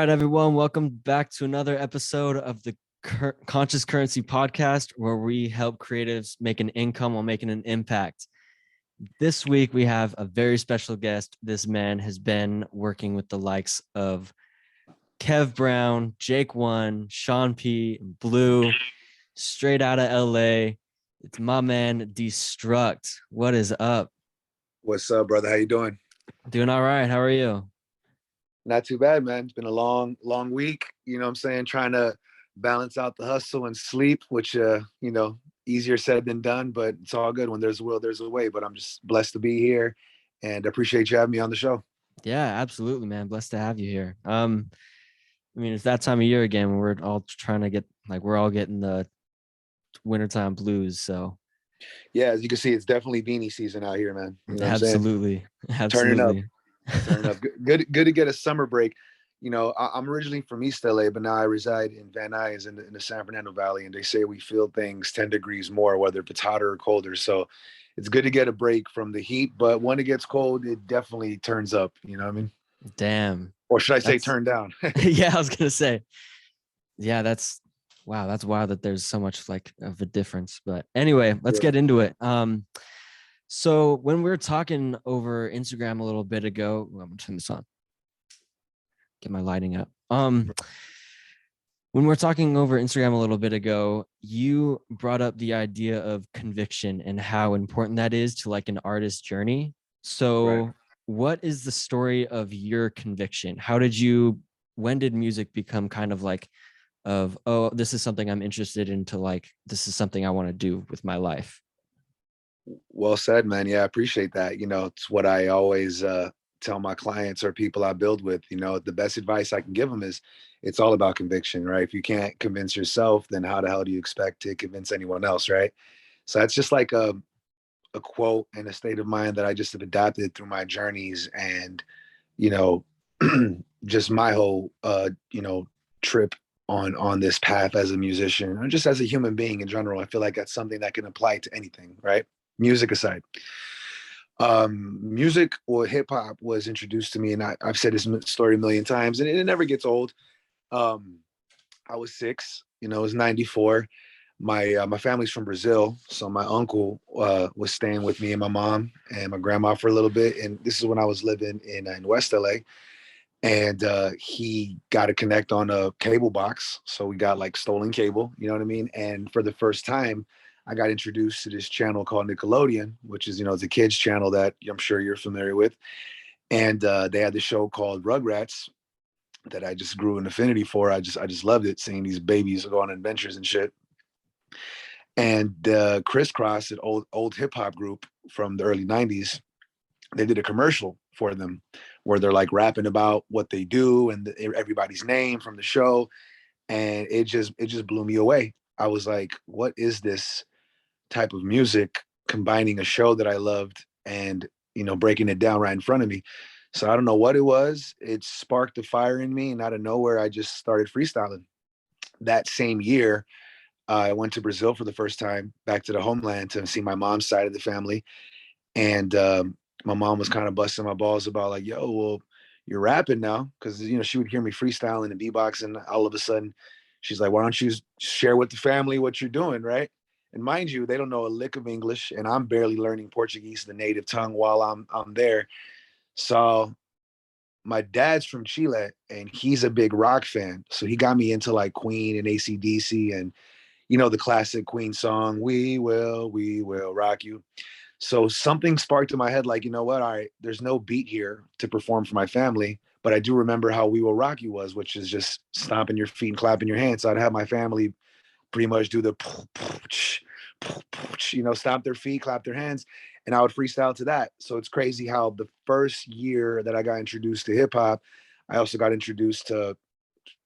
right, everyone. Welcome back to another episode of the Conscious Currency Podcast, where we help creatives make an income while making an impact. This week, we have a very special guest. This man has been working with the likes of Kev Brown, Jake One, Sean P, Blue, straight out of LA. It's my man, Destruct. What is up? What's up, brother? How you doing? Doing all right. How are you? Not too bad, man. It's been a long week. You know what I'm saying? Trying to balance out the hustle and sleep, which, easier said than done, but it's all good. When there's a will, there's a way. But I'm just blessed to be here and appreciate you having me on the show. Yeah, absolutely, man. Blessed to have you here. It's that time of year again when we're all trying to get, we're all getting the wintertime blues. So Yeah, as you can see, it's definitely beanie season out here, man. You know what I'm absolutely. saying? Absolutely. Turning up. Good to get a summer break. You know, I'm originally from East LA, but now I reside in Van Nuys in the San Fernando Valley, and they say we feel things 10 degrees more, whether it's hotter or colder. So it's good to get a break from the heat, but when it gets cold, it definitely turns up. You know what I mean? Damn. Or should I say turn down? Yeah, I was gonna say. Yeah, that's wild that there's so much of a difference. But anyway, let's get into it. So when we were talking over Instagram a little bit ago, I'm gonna turn this on. Get my lighting up. When we're talking over Instagram a little bit ago, you brought up the idea of conviction and how important that is to an artist's journey. So right. What is the story of your conviction? When did music become kind of this is something I'm interested in, to this is something I want to do with my life? Well said, man. Yeah, I appreciate that. You know, it's what I always tell my clients or people I build with. You know, the best advice I can give them is it's all about conviction, right? If you can't convince yourself, then how the hell do you expect to convince anyone else, right? So that's just like a quote and a state of mind that I just have adapted through my journeys and, just my whole, trip on this path as a musician or just as a human being in general. I feel like that's something that can apply to anything, right? Music aside. Music or hip hop was introduced to me, and I've said this story a million times, and it never gets old. I was 6, it was 94. My family's from Brazil, so my uncle was staying with me and my mom and my grandma for a little bit, and this is when I was living in West LA, and he got to connect on a cable box, so we got stolen cable, you know what I mean? And for the first time, I got introduced to this channel called Nickelodeon, which is, it's a kids channel that I'm sure you're familiar with. And they had this show called Rugrats that I just grew an affinity for. I just loved it, seeing these babies go on adventures and shit. And Crisscross, an old hip hop group from the early 90s, they did a commercial for them where they're rapping about what they do and everybody's name from the show. And it just blew me away. I was like, what is this type of music combining a show that I loved and, breaking it down right in front of me? So I don't know what it was. It sparked a fire in me, and out of nowhere, I just started freestyling. That same year, I went to Brazil for the first time, back to the homeland to see my mom's side of the family. And my mom was kind of busting my balls about yo, well, you're rapping now. Cause she would hear me freestyling and beatboxing. All of a sudden she's like, why don't you share with the family what you're doing? Right. And mind you, they don't know a lick of English, and I'm barely learning Portuguese, the native tongue, while I'm there. So my dad's from Chile, and he's a big rock fan. So he got me into Queen and AC/DC and, the classic Queen song, we will rock you. So something sparked in my head, you know what? All right, there's no beat here to perform for my family, but I do remember how We Will Rock You was, which is just stomping your feet and clapping your hands. So I'd have my family pretty much do the, stomp their feet, clap their hands, and I would freestyle to that. So it's crazy how the first year that I got introduced to hip hop, I also got introduced to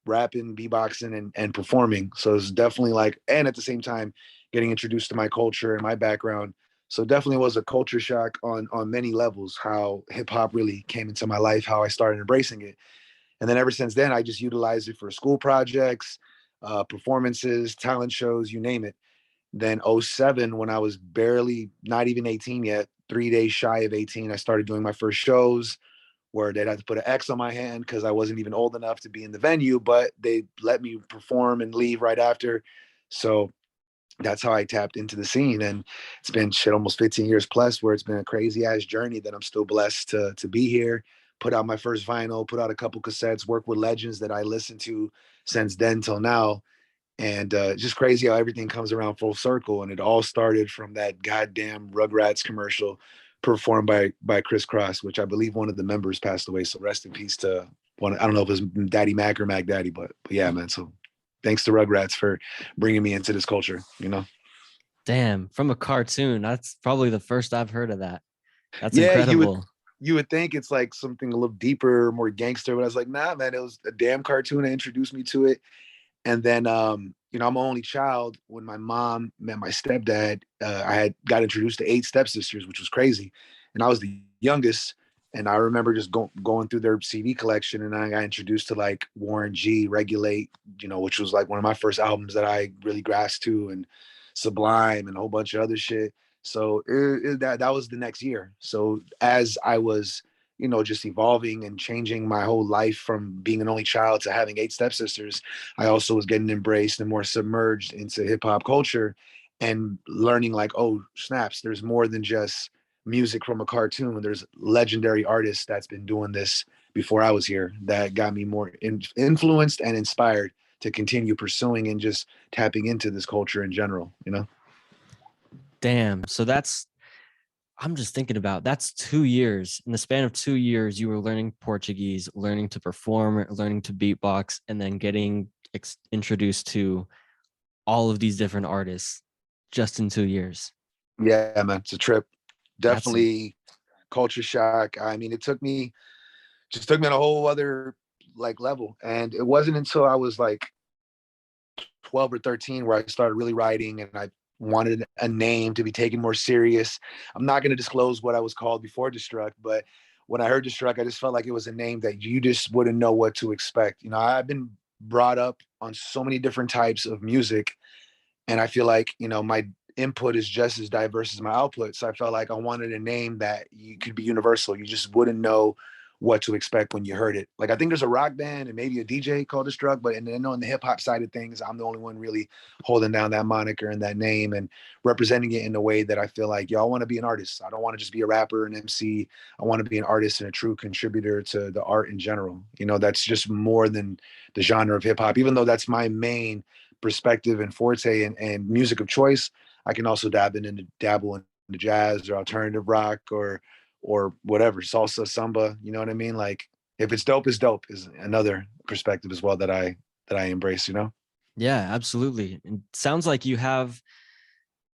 rapping, beatboxing, and performing. So it's definitely and at the same time, getting introduced to my culture and my background. So definitely was a culture shock on many levels, how hip hop really came into my life, how I started embracing it. And then ever since then, I just utilized it for school projects, performances, talent shows, you name it. Then 07, when I was barely not even 18 yet, 3 days shy of 18, I started doing my first shows, where they'd have to put an X on my hand because I wasn't even old enough to be in the venue, but they let me perform and leave right after. So that's how I tapped into the scene. And it's been shit almost 15 years plus, where it's been a crazy ass journey that I'm still blessed to be here. Put out my first vinyl, put out a couple cassettes, work with legends that I listened to since then till now. And just crazy how everything comes around full circle. And it all started from that goddamn Rugrats commercial performed by Chris Cross, which I believe one of the members passed away. So rest in peace to one. I don't know if it was Daddy Mac or Mac Daddy, but yeah, man. So thanks to Rugrats for bringing me into this culture, you know? Damn, from a cartoon. That's probably the first I've heard of that. That's Yeah, incredible. you would think it's like something a little deeper, more gangster, but I was like, nah, man, it was a damn cartoon that introduced me to it. And then, I'm an only child. When my mom met my stepdad, I had got introduced to 8 stepsisters, which was crazy. And I was the youngest. And I remember just going through their CD collection, and I got introduced to like Warren G, Regulate, which was like one of my first albums that I really grasped to, and Sublime and a whole bunch of other shit. So that was the next year. So as I was, just evolving and changing my whole life from being an only child to having 8 stepsisters, I also was getting embraced and more submerged into hip hop culture and learning like, oh, snaps, there's more than just music from a cartoon. There's legendary artists that's been doing this before I was here that got me more influenced and inspired to continue pursuing and just tapping into this culture in general. Damn. So I'm just thinking about that's 2 years. In the span of 2 years, you were learning Portuguese, learning to perform, learning to beatbox, and then getting introduced to all of these different artists just in 2 years. Yeah, man, it's a trip. That's Definitely culture shock. I mean, it took me on a whole other like level. And it wasn't until I was like 12 or 13 where I started really writing, and I wanted a name to be taken more serious. I'm not going to disclose what I was called before Destruct, but when I heard Destruct, I just felt like it was a name that you just wouldn't know what to expect. I've been brought up on so many different types of music, and I feel like, my input is just as diverse as my output. So I felt like I wanted a name that you could be universal. You just wouldn't know what to expect when you heard it. Like, I think there's a rock band and maybe a DJ called Destruct, but and then on the hip hop side of things, I'm the only one really holding down that moniker and that name and representing it in a way that I feel like, y'all want to be an artist. I don't want to just be a rapper, an MC. I want to be an artist and a true contributor to the art in general. That's just more than the genre of hip hop, even though that's my main perspective and forte and music of choice. I can also dabble into jazz or alternative rock or whatever, salsa, samba. You know what I mean? Like, if it's dope, it's dope is another perspective as well that I embrace. yeah, absolutely. And sounds like you have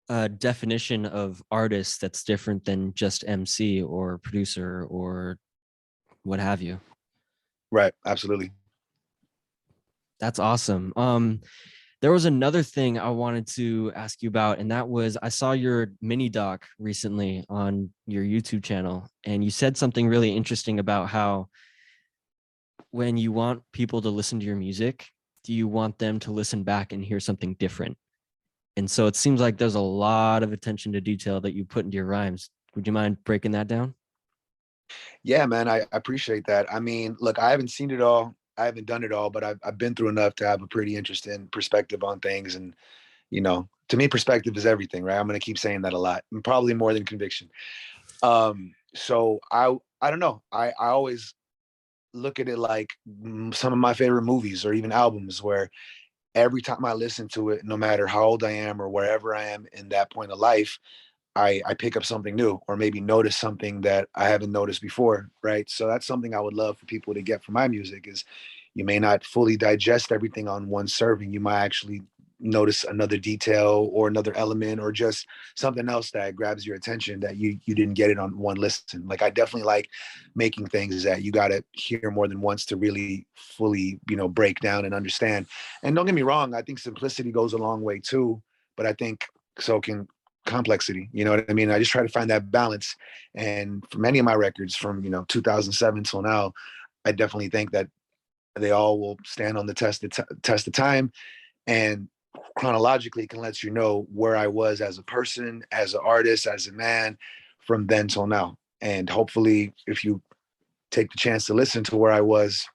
a definition of artist that's different than just MC or producer or what have you. Right. Absolutely. That's awesome. There was another thing I wanted to ask you about, and that was I saw your mini doc recently on your YouTube channel, and you said something really interesting about how when you want people to listen to your music, do you want them to listen back and hear something different? And so it seems like there's a lot of attention to detail that you put into your rhymes. Would you mind breaking that down? Yeah, man. I appreciate that. I mean, look, I haven't seen it all. I haven't done it all, but I've been through enough to have a pretty interesting perspective on things. And, to me, perspective is everything, right? I'm going to keep saying that a lot, and probably more than conviction. So I don't know. I always look at it like some of my favorite movies or even albums, where every time I listen to it, no matter how old I am or wherever I am in that point of life, I pick up something new or maybe notice something that I haven't noticed before, right? So that's something I would love for people to get from my music is you may not fully digest everything on one serving. You might actually notice another detail or another element or just something else that grabs your attention that you didn't get it on one listen. Like, I definitely like making things that you got to hear more than once to really fully, break down and understand. And don't get me wrong, I think simplicity goes a long way too, but I think so can complexity. You know what I mean? I just try to find that balance. And for many of my records from, 2007 till now, I definitely think that they all will stand on the test of time, and chronologically can let you know where I was as a person, as an artist, as a man from then till now. And hopefully, if you take the chance to listen to where I was,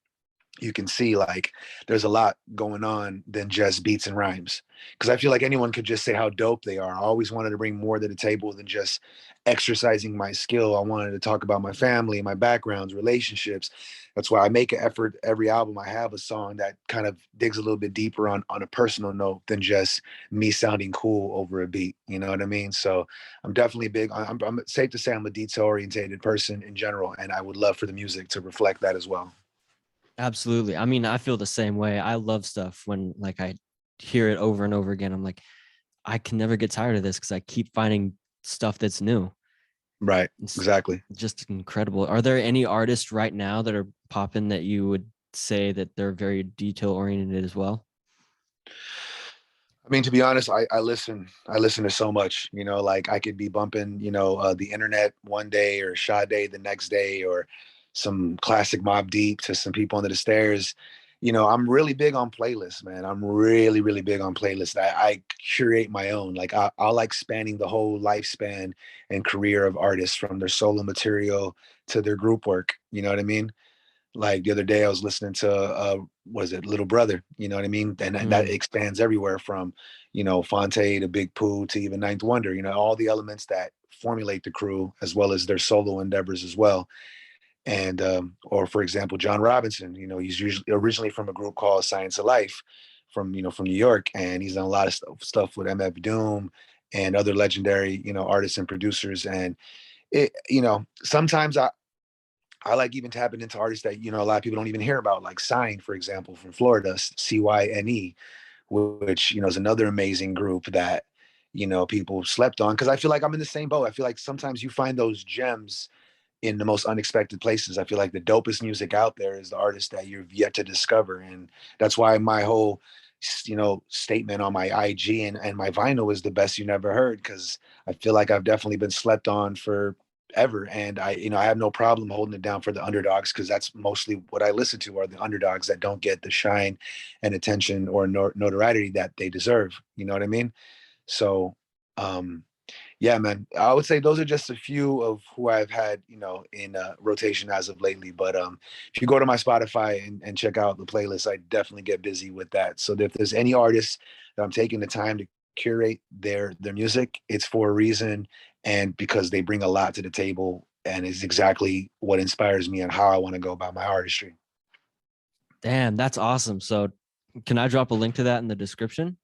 you can see like there's a lot going on than just beats and rhymes. Because I feel like anyone could just say how dope they are. I always wanted to bring more to the table than just exercising my skill. I wanted to talk about my family, my backgrounds, relationships. That's why I make an effort every album. I have a song that kind of digs a little bit deeper on a personal note than just me sounding cool over a beat. You know what I mean? So I'm definitely big. I'm safe to say I'm a detail oriented person in general, and I would love for the music to reflect that as well. Absolutely. I mean, I feel the same way. I love stuff when like I hear it over and over again. I'm like, I can never get tired of this because I keep finding stuff that's new. Right. It's Exactly. just incredible. Are there any artists right now that are popping that you would say that they're very detail oriented as well? I mean, to be honest, I listen to so much, you know, like I could be bumping, the internet one day or Sade the next day or some classic Mob Deep to some people under the stairs. You know, I'm really big on playlists, man. I'm really, really big on playlists. I curate my own. Like I like spanning the whole lifespan and career of artists from their solo material to their group work. You know what I mean? Like the other day I was listening to what is it, Little Brother, you know what I mean? And that Mm, expands everywhere from, Fonte to Big Pooh to even Ninth Wonder, all the elements that formulate the crew as well as their solo endeavors as well. And or for example, John Robinson, he's usually originally from a group called Science of Life from New York, and he's done a lot of stuff with MF Doom and other legendary, artists and producers. And sometimes I like even tapping into artists that a lot of people don't even hear about, like Sign, for example, from Florida, CYNE, which is another amazing group that people slept on. Because I feel like I'm in the same boat. I feel like sometimes you find those gems in the most unexpected places. I feel like the dopest music out there is the artist that you've yet to discover, and that's why my whole statement on my IG and my vinyl is the best you never heard, because I feel like I've definitely been slept on for ever, and I have no problem holding it down for the underdogs, because that's mostly what I listen to are the underdogs that don't get the shine and attention or notoriety that they deserve. You know what I mean? So um yeah, man. I would say those are just a few of who I've had, in rotation as of lately. But if you go to my Spotify and check out the playlist, I definitely get busy with that. So if there's any artists that I'm taking the time to curate their music, it's for a reason, and because they bring a lot to the table, and is exactly what inspires me and how I want to go about my artistry. damn, that's awesome. So, can I drop a link to that in the description?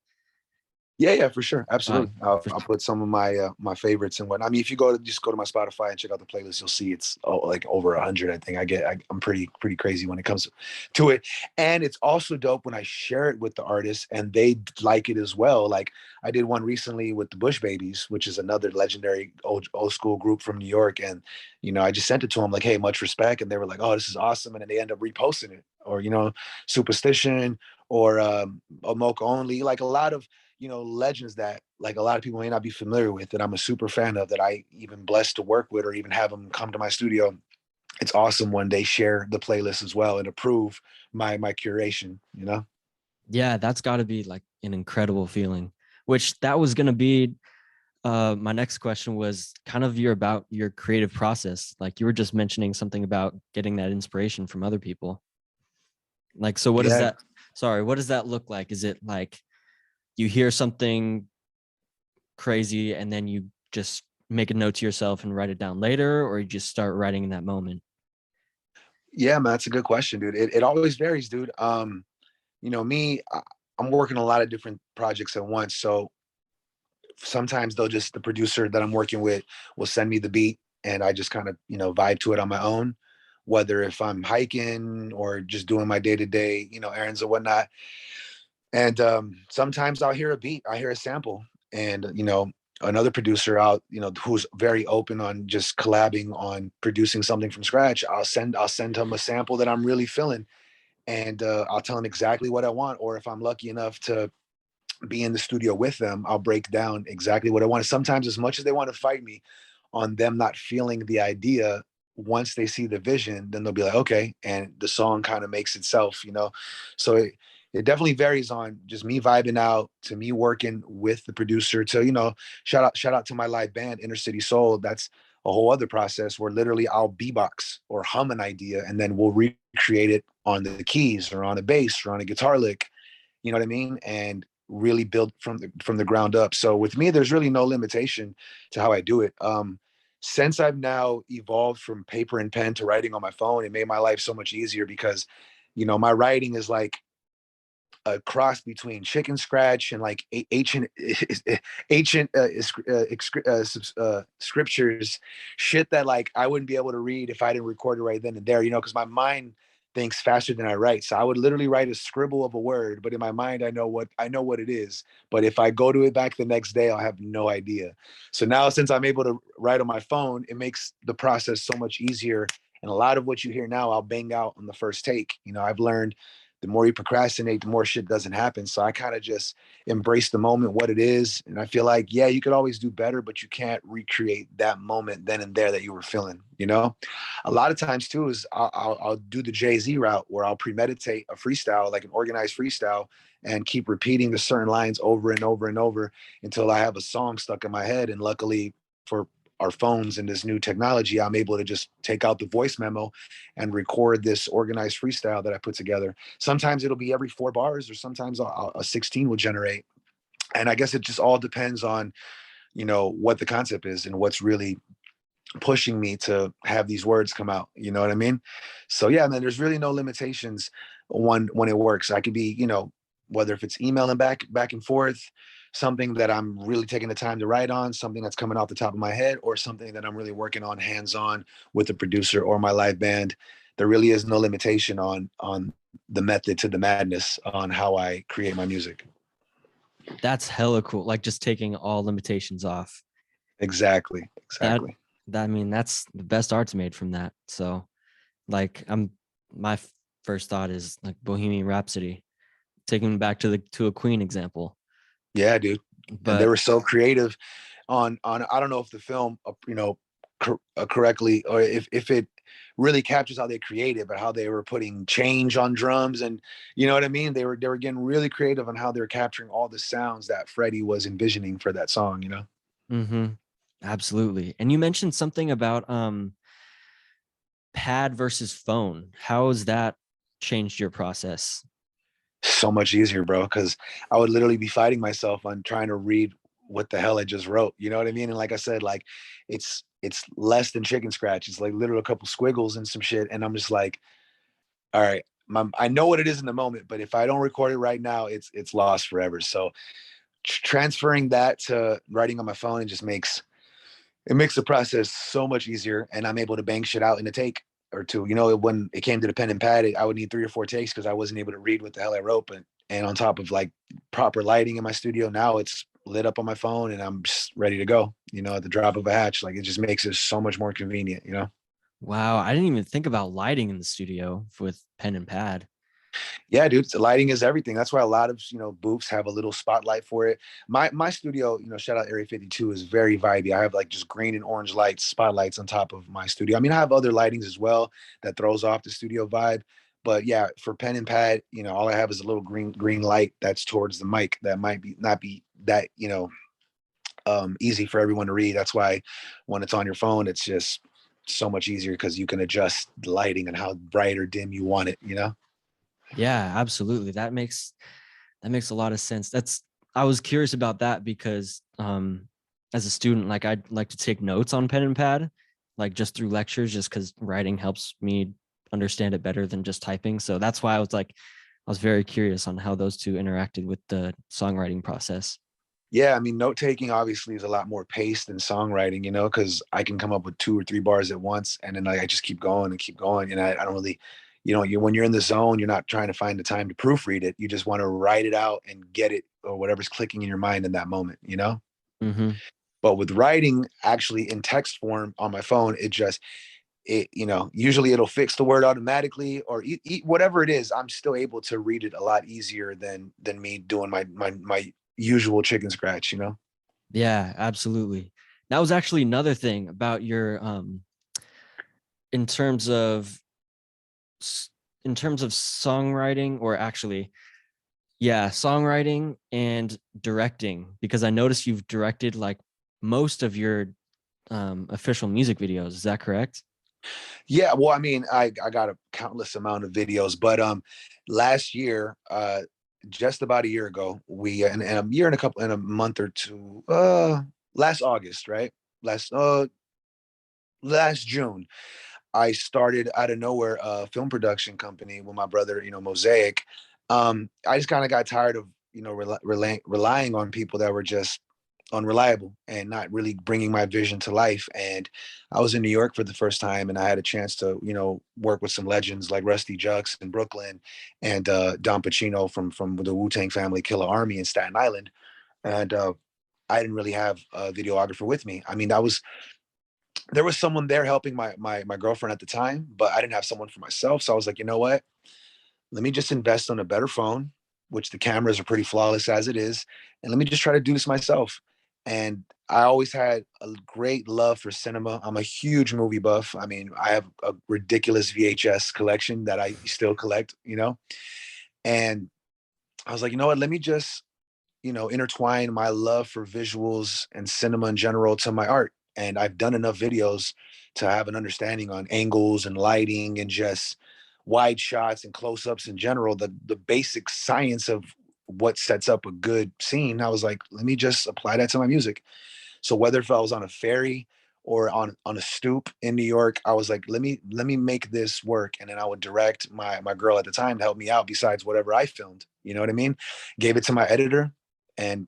Yeah, yeah, for sure, Uh, absolutely. I'll, for, I'll put some of my favorites and what. I mean, if you just go to my Spotify and check out the playlist, you'll see it's like over 100. I think I'm pretty crazy when it comes to it, and it's also dope when I share it with the artists and they like it as well. Like I did one recently with the Bush Babies, which is another legendary old school group from New York, and I just sent it to them like, hey, much respect, and they were like, oh, this is awesome, and then they end up reposting it, or Superstition, or Omoka Only, like a lot of legends that like a lot of people may not be familiar with, that I'm a super fan of, that I even blessed to work with or even have them come to my studio. It's awesome when they share the playlist as well and approve my curation, yeah, that's got to be like an incredible feeling. Which that was gonna be my next question was kind of about your creative process. Like you were just mentioning something about getting that inspiration from other people. Like, so what does Yeah. that? Sorry, what does that look like? Is it like you hear something crazy and then you just make a note to yourself and write it down later, or you just start writing in that moment? Yeah, man, that's a good question, dude. It always varies, dude. Me, I'm working a lot of different projects at once. So sometimes they'll just, the producer that I'm working with will send me the beat and I just kind of, vibe to it on my own, whether if I'm hiking or just doing my day-to-day, errands or whatnot. And sometimes I'll hear a beat, I hear a sample, and another producer out, who's very open on just collabing on producing something from scratch. I'll send him a sample that I'm really feeling, and I'll tell him exactly what I want. Or if I'm lucky enough to be in the studio with them, I'll break down exactly what I want. Sometimes, as much as they want to fight me on them not feeling the idea, once they see the vision, then they'll be like, okay, and the song kind of makes itself. So it definitely varies on just me vibing out to me working with the producer to, shout out to my live band, Inner City Soul. That's a whole other process where literally I'll beatbox or hum an idea and then we'll recreate it on the keys or on a bass or on a guitar lick. You know what I mean? And really build from the ground up. So with me, there's really no limitation to how I do it. Since I've now evolved from paper and pen to writing on my phone, it made my life so much easier because, my writing is like a cross between chicken scratch and like ancient scriptures, shit that like I wouldn't be able to read if I didn't record it right then and there, because my mind thinks faster than I write. So I would literally write a scribble of a word, but in my mind I know what it is. But if I go to it back the next day, I'll have no idea. So now since I'm able to write on my phone, it makes the process so much easier. And a lot of what you hear now, I'll bang out on the first take. I've learned the more you procrastinate, the more shit doesn't happen. So I kind of just embrace the moment, what it is. And I feel like, yeah, you could always do better, but you can't recreate that moment then and there that you were feeling. A lot of times too is I'll do the Jay-Z route where I'll premeditate a freestyle, like an organized freestyle, and keep repeating the certain lines over and over and over until I have a song stuck in my head. And luckily for our phones and this new technology, I'm able to just take out the voice memo and record this organized freestyle that I put together. Sometimes it'll be every 4 bars, or sometimes a 16 will generate. And I guess it just all depends on, what the concept is and what's really pushing me to have these words come out. You know what I mean? So yeah, man, there's really no limitations when it works. I could be, whether if it's emailing back and forth, something that I'm really taking the time to write on, something that's coming off the top of my head, or something that I'm really working on hands-on with the producer or my live band. There really is no limitation on the method to the madness on how I create my music. That's hella cool. Like just taking all limitations off. Exactly. That I mean, that's the best art's made from that. So like my first thought is like Bohemian Rhapsody, taking back to a Queen example. Yeah, dude. And they But were so creative on I don't know if the film correctly, or if it really captures how they created, but how they were putting change on drums, and you know what I mean. They were getting really creative on how they're capturing all the sounds that Freddie was envisioning for that song. absolutely. And you mentioned something about pad versus phone. How has that changed your process? So much easier, bro, because I would literally be fighting myself on trying to read what the hell I just wrote. You know what I mean? And like I said, like it's less than chicken scratch. It's like literally a couple squiggles and some shit. And I'm just like, all right, I know what it is in the moment, but if I don't record it right now, it's lost forever. So transferring that to writing on my phone, it makes the process so much easier, and I'm able to bang shit out in a take or two. When it came to the pen and pad, I would need 3 or 4 takes because I wasn't able to read what the hell I wrote. And on top of like proper lighting in my studio, now it's lit up on my phone and I'm just ready to go. At the drop of a hatch. Like it just makes it so much more convenient. Wow, I didn't even think about lighting in the studio with pen and pad. Yeah, dude, the lighting is everything. That's why a lot of booths have a little spotlight for it. My studio, shout out Area 52, is very vibey. I have like just green and orange lights, spotlights on top of my studio. I mean, I have other lightings as well that throws off the studio vibe. But yeah, for pen and pad, all I have is a little green light that's towards the mic that might be not be that easy for everyone to read. That's why when it's on your phone, it's just so much easier because you can adjust the lighting and how bright or dim you want it. Yeah, absolutely. That makes a lot of sense. I was curious about that because as a student, like I'd like to take notes on pen and pad, like just through lectures, just because writing helps me understand it better than just typing. So that's why I was very curious on how those two interacted with the songwriting process. Yeah, I mean, note taking obviously is a lot more pace than songwriting, because I can come up with 2 or 3 bars at once, and then I just keep going and keep going, and I don't really, when you're in the zone, you're not trying to find the time to proofread it. You just want to write it out and get it or whatever's clicking in your mind in that moment. Mm-hmm. But with writing, actually in text form on my phone, usually it'll fix the word automatically, or whatever it is. I'm still able to read it a lot easier than me doing my usual chicken scratch. Yeah, absolutely. That was actually another thing about your in terms of in terms of songwriting, or actually, yeah, songwriting and directing, because I noticed you've directed like most of your official music videos. Is that correct? Yeah, well, I mean, I got a countless amount of videos, but last year, just about a year ago, we and a year and a couple in a month or two, last August, right? Last last June, I started out of nowhere a film production company with my brother, Mosaic. I just kind of got tired of, relying on people that were just unreliable and not really bringing my vision to life. And I was in New York for the first time, and I had a chance to, work with some legends like Rusty Jux in Brooklyn, and Don Pacino from the Wu-Tang family, Killer Army in Staten Island. And I didn't really have a videographer with me. I mean, there was someone there helping my girlfriend at the time, but I didn't have someone for myself. So I was like, you know what? Let me just invest on a better phone, which the cameras are pretty flawless as it is, and let me just try to do this myself. And I always had a great love for cinema. I'm a huge movie buff. I mean, I have a ridiculous VHS collection that I still collect. And I was like, you know what? Let me just intertwine my love for visuals and cinema in general to my art. And I've done enough videos to have an understanding on angles and lighting and just wide shots and close-ups in general, the basic science of what sets up a good scene. I was like, let me just apply that to my music. So whether if I was on a ferry or on a stoop in New York, I was like, let me make this work. And then I would direct my girl at the time to help me out besides whatever I filmed. You know what I mean? Gave it to my editor, and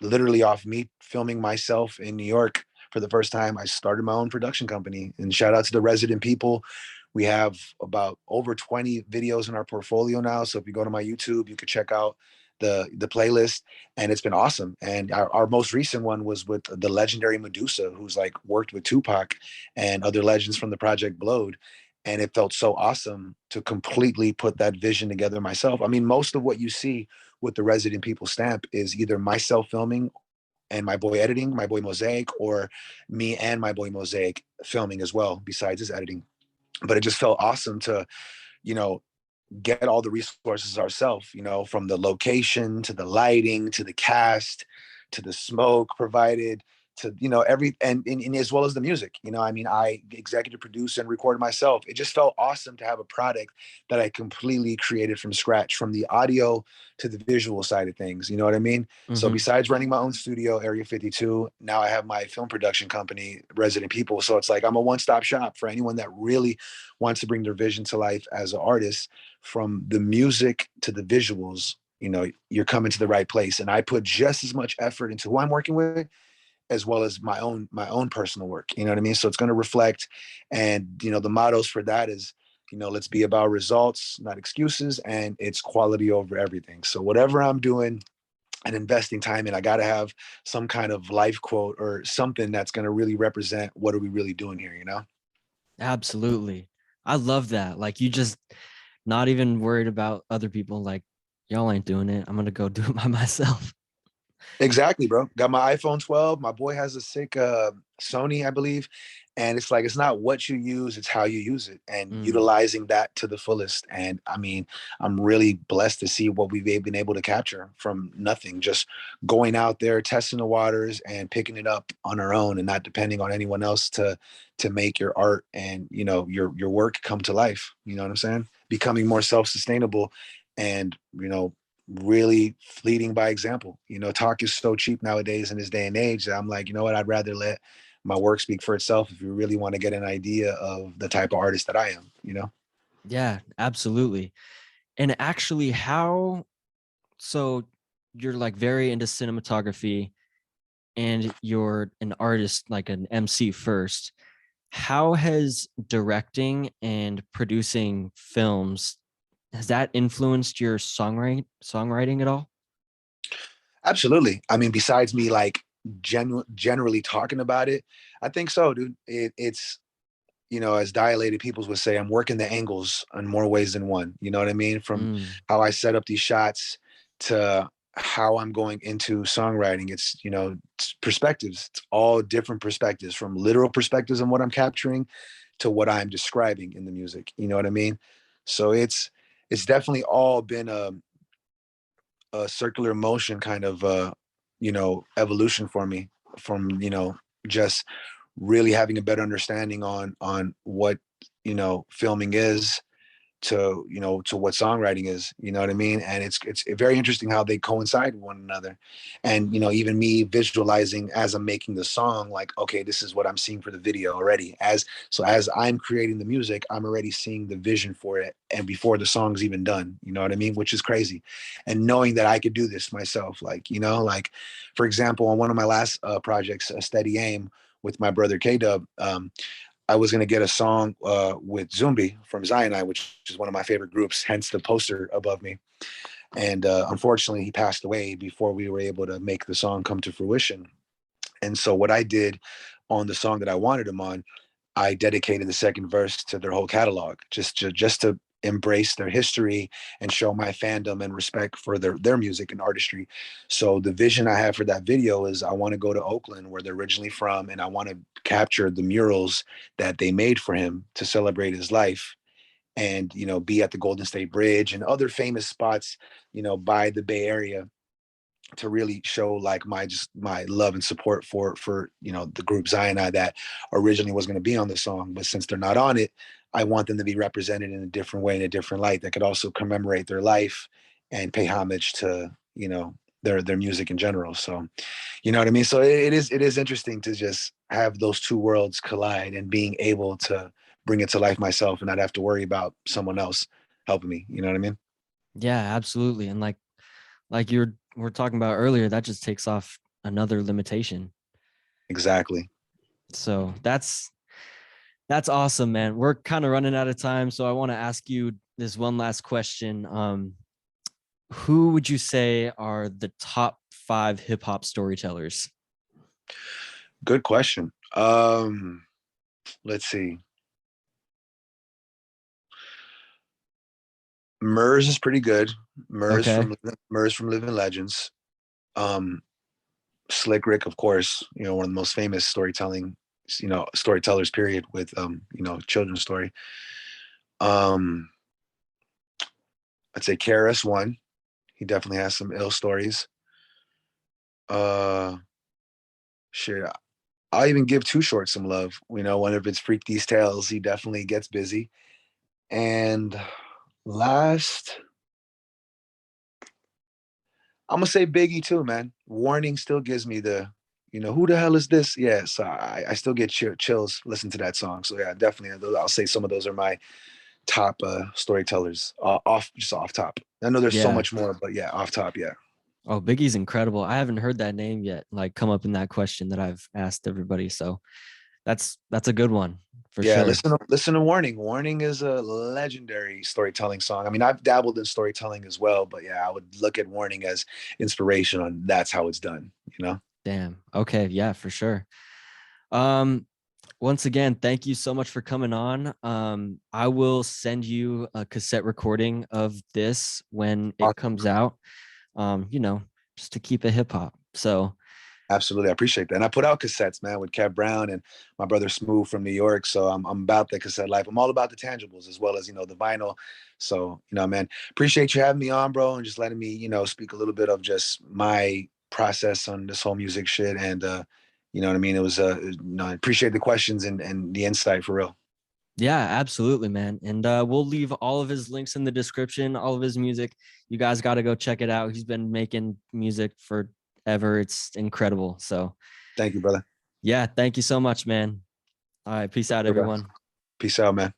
literally off me filming myself in New York for the first time, I started my own production company. And shout out to the resident people. We have about over 20 videos in our portfolio now. So if you go to my YouTube, you could check out the playlist, and it's been awesome. And our most recent one was with the legendary Medusa, who's like worked with Tupac and other legends from the Project Blowed. And it felt so awesome to completely put that vision together myself. I mean, most of what you see with the Resident People stamp is either myself filming and my boy editing, my boy Mosaic, or me and my boy Mosaic filming as well, besides his editing. But it just felt awesome to, you know, get all the resources ourselves, from the location to the lighting to the cast to the smoke provided to every and as well as the music. I mean, I executive produced and recorded myself. It just felt awesome to have a product that I completely created from scratch, from the audio to the visual side of things. You know what I mean? So Mm-hmm. besides running my own studio, Area 52, now I have my film production company, Resident People. So it's like I'm a one-stop shop for anyone that really wants to bring their vision to life as an artist. From the music to the visuals, you're coming to the right place. And I put just as much effort into who I'm working with as well as my own personal work. You know what I mean? So it's going to reflect. And the mottos for that is, let's be about results, not excuses, and it's quality over everything. So whatever I'm doing and investing time in, I got to have some kind of life quote or something that's going to really represent what are we really doing here. Absolutely. I love that. Like you just not even worried about other people. Like y'all ain't doing it. I'm gonna go do it by myself. Exactly, bro. Got my iPhone 12. My boy has a sick Sony, I believe. And it's like, it's not what you use, it's how you use it and Mm, utilizing that to the fullest. And I mean, I'm really blessed to see what we've been able to capture from nothing, just going out there, testing the waters and picking it up on our own and not depending on anyone else to make your art and, your work come to life. You know what I'm saying? Becoming more self-sustainable and, really leading by example. Talk is so cheap nowadays in this day and age that I'm like, you know what, I'd rather let my work speak for itself if you really want to get an idea of the type of artist that I am. yeah, absolutely. And actually, how so you're like very into cinematography and you're an artist, like an MC first. How has directing and producing films has that influenced your songwriting at all? Absolutely. I mean, besides me like generally talking about it, I think so, dude. It's as dilated peoples would say, I'm working the angles in more ways than one. You know what I mean? From Mm, how I set up these shots to how I'm going into songwriting. It's perspectives. It's all different perspectives, from literal perspectives on what I'm capturing to what I'm describing in the music. You know what I mean? So it's definitely all been a circular motion kind of evolution for me, from just really having a better understanding on what, filming is, to to what songwriting is, you know what I mean? And it's very interesting how they coincide with one another. And even me visualizing as I'm making the song, like, okay, this is what I'm seeing for the video already. As I'm creating the music, I'm already seeing the vision for it, and before the song's even done, you know what I mean? Which is crazy. And knowing that I could do this myself, like, like, for example, on one of my last projects, a Steady Aim, with my brother K-Dub, I was going to get a song with Zumbi from Zionite, which is one of my favorite groups, hence the poster above me. And unfortunately, he passed away before we were able to make the song come to fruition. And so what I did on the song that I wanted him on, I dedicated the second verse to their whole catalog, just to embrace their history and show my fandom and respect for their music and artistry. So the vision I have for that video is I want to go to Oakland, where they're originally from, and I want to capture the murals that they made for him to celebrate his life, and be at the Golden State Bridge and other famous spots, by the Bay Area, to really show like my love and support for the group Zionide that originally was going to be on the song, but since they're not on it, I want them to be represented in a different way, in a different light, that could also commemorate their life and pay homage to their music in general. So you know what I mean? So it is interesting to just have those two worlds collide, and being able to bring it to life myself and not have to worry about someone else helping me. You know what I mean? Yeah, absolutely. And like we're talking about earlier, that just takes off another limitation. Exactly. So that's awesome, man. We're kind of running out of time, so I want to ask you this one last question. Who would you say are the top 5 hip hop storytellers? Good question. Let's see. Murs is pretty good. Okay. Murs from Living Legends. Um, Slick Rick, of course, one of the most famous storytellers, period, with children's story. Um, I'd say KRS One. He definitely has some ill stories. Uh, shit. I'll even give Too Short some love. One of its Freak These Tales, he definitely gets busy. And last, I'm gonna say Biggie too, man. Warning still gives me the, who the hell is this? Yeah, so I still get chills listening to that song. So yeah, definitely, I'll say some of those are my top storytellers. Off top. I know there's so Yeah. much more, but yeah, off top, yeah. Oh, Biggie's incredible. I haven't heard that name yet, like come up in that question that I've asked everybody. So that's a good one for Yeah, sure. listen to Warning. Warning is a legendary storytelling song. I mean, I've dabbled in storytelling as well, but yeah, I would look at Warning as inspiration on that's how it's done, you know? Damn. Okay. Yeah, for sure. Um, Once again, thank you so much for coming on. I will send you a cassette recording of this when it comes out. You know, just to keep it hip hop. So Absolutely. I appreciate that. And I put out cassettes, man, with Kev Brown and my brother Smooth from New York. So I'm about the cassette life. I'm all about the tangibles as well as, the vinyl. So, man, appreciate you having me on, bro, and just letting me, speak a little bit of just my process on this whole music shit. And, you know what I mean? It was, I appreciate the questions and the insight, for real. yeah, absolutely, man. And we'll leave all of his links in the description, all of his music. You guys got to go check it out. He's been making music forever. It's incredible. So Thank you, brother. yeah, thank you so much, man. All right, peace out, Okay. everyone. Peace out, man.